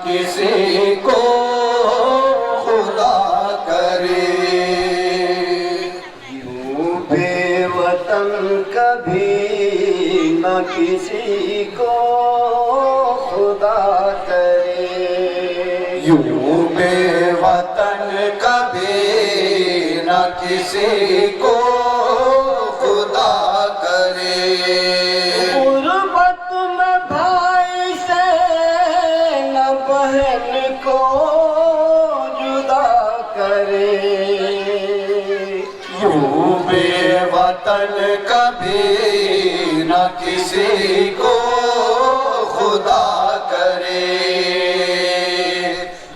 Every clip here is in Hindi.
किसी को खुदा करे। यूं बेवतन कभी न किसी को खुदा करे। यूं बेवतन कभी न किसी को खुदा करे। गुरबत में भाई से न बहन को जुदा करे। यूं बेवतन कभी न किसी को खुदा करे।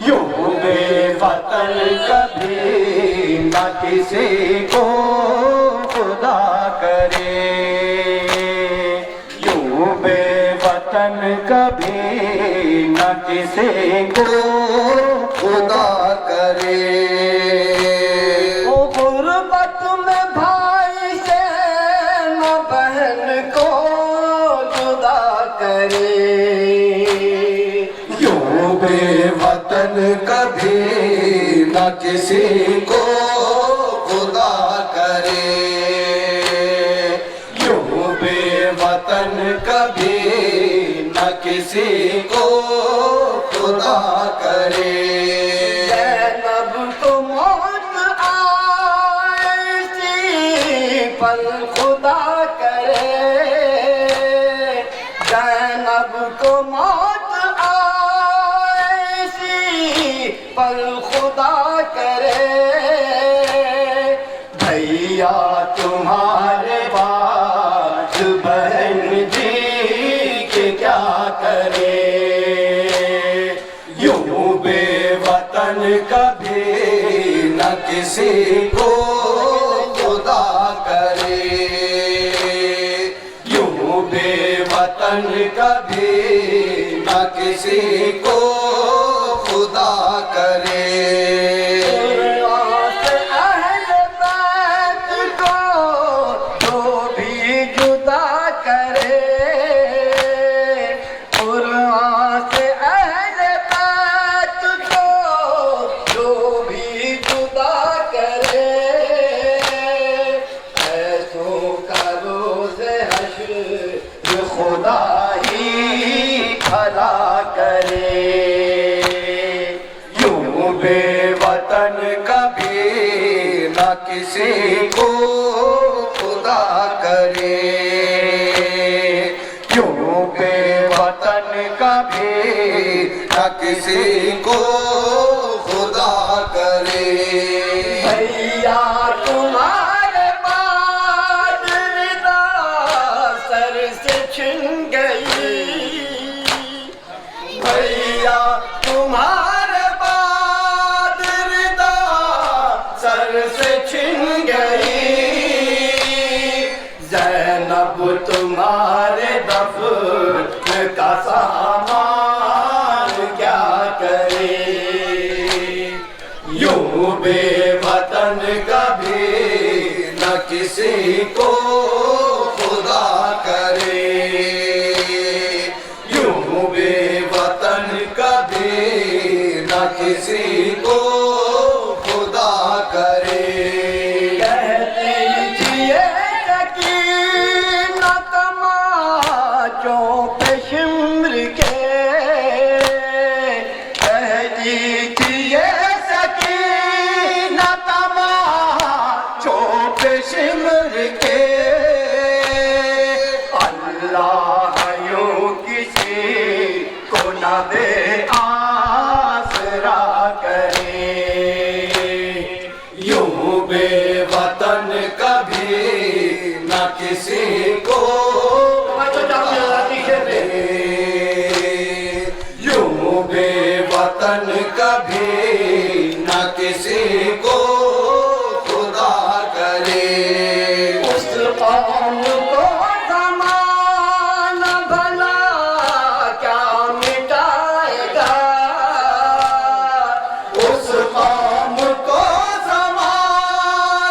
यूं बेवतन कभी न किसी को खुदा करे। यूं बेवतन कभी न किसी को खुदा करे। ओ गुरबत में भाई से न बहन को जुदा करे। यूं बेवतन कभी न किसी को खुदा करे। यूं बेवतन कभी न किसी को खुदा करे। ज़ैनब को मौत आए इसी पल खुदा करे। ज़ैनब को मौत आए इसी पल खुदा करे। भैया तुम्हारे बाद बहन जी के क्या करे। यूं बेवतन कभी न किसी को खुदा करे। यूं बेवतन कभी न किसी को खुदा करे। खुदा ही भला करे। यूं बेवतन कभी न किसी को खुदा करे। यूं बेवतन कभी न किसी को खुदा करे। भैया तुम्हारे बाद रिदा सर से छिन गई। भैया तुम्हारे बाद रिदा सर से छिन गई। ज़ैनब तुम्हारे दफन का सामान क्या करे। यूं बेवतन कभी न किसी को खुदा करे। यूं बेवतन कभी न किसी को खुदा करे। कहते जिए न तमाचों पे शिम्र के। शिमर के अल्लाह यूं किसी को न दे आसरा करे। यूं बेवतन कभी न किसी को यूं बेवतन कभी न किसी को कौम को ज़माना भला क्या मिटाएगा। उस कौम को ज़माना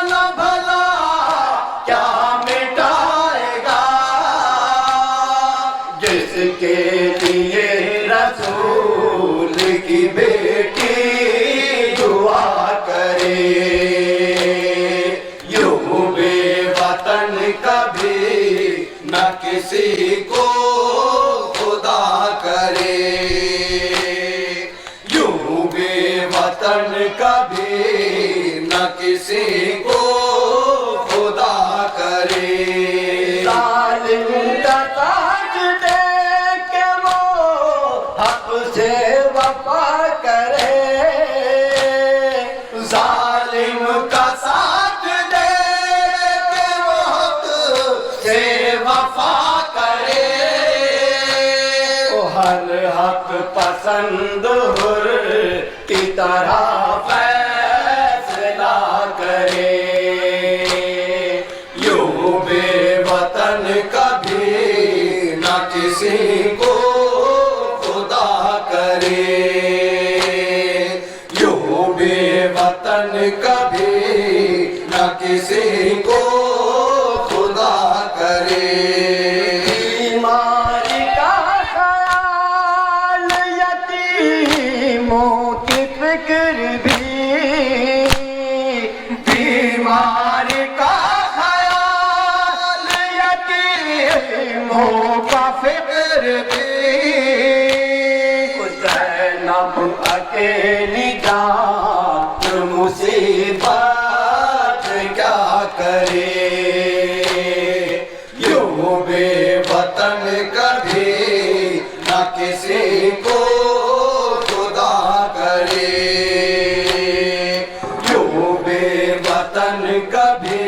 किसी को खुदा करे, यूं बेवतन कभी न किसी को खुदा करे। जालिम का साथ दे के वो हक से वफा करे, जालिम का साथ दे के वो हक से वफा करे, हर हक पसंद हुर की तरह फैसला करे, यूं बेवतन कभी न किसी को खुदा करे, यूं बेवतन कभी न किसी को खुदा करे। बीमारी का ख्याल यतीमों की फिक्र भी, बीमारी का ख्याल यतीमों का फिक्र भी, ज़ैनब अकेली जान मुसीबत क्या करे, यूं बेवतन कभी न किसी को खुदा करे, यूं बेवतन कभी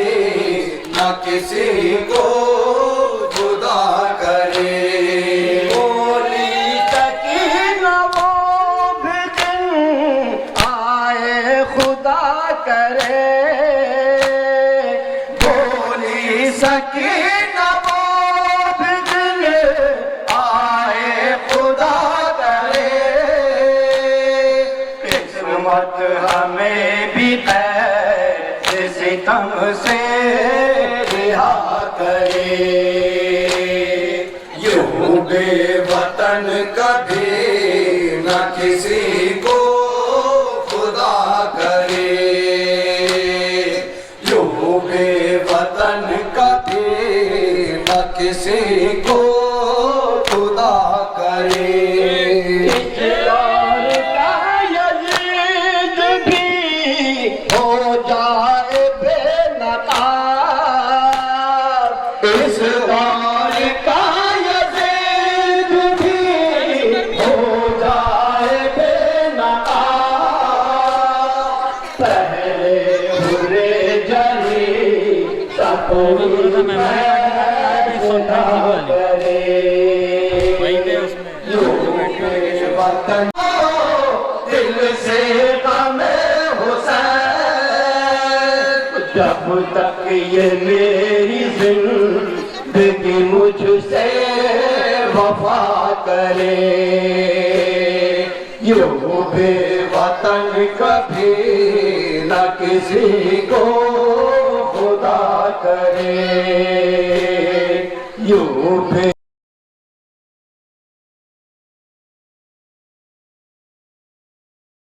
न किसी को खुदा करे। बोली सकीना वो भी दिन आए खुदा करे, बोली सकीना वो भी दिन आए खुदा करे, किस्मत हमें भी ऐसे सितम से रिहा करे, यूं बेवतन कभी न किसी को खुदा करे, यूं बेवतन कभी न किसी को खुदा करे। इस दौर का यजीद भी हो जाए बेनकाब, इस दौर का यजीद भी हो जाए बेनकाब, पहले हुरे जली सपूरी में खुदा करे, वतन दिल से गमे हुसैन, जब तक ये मेरी जिंदगी मुझसे वफा करे, यूं बेवतन कभी न किसी को खुदा करे, यूं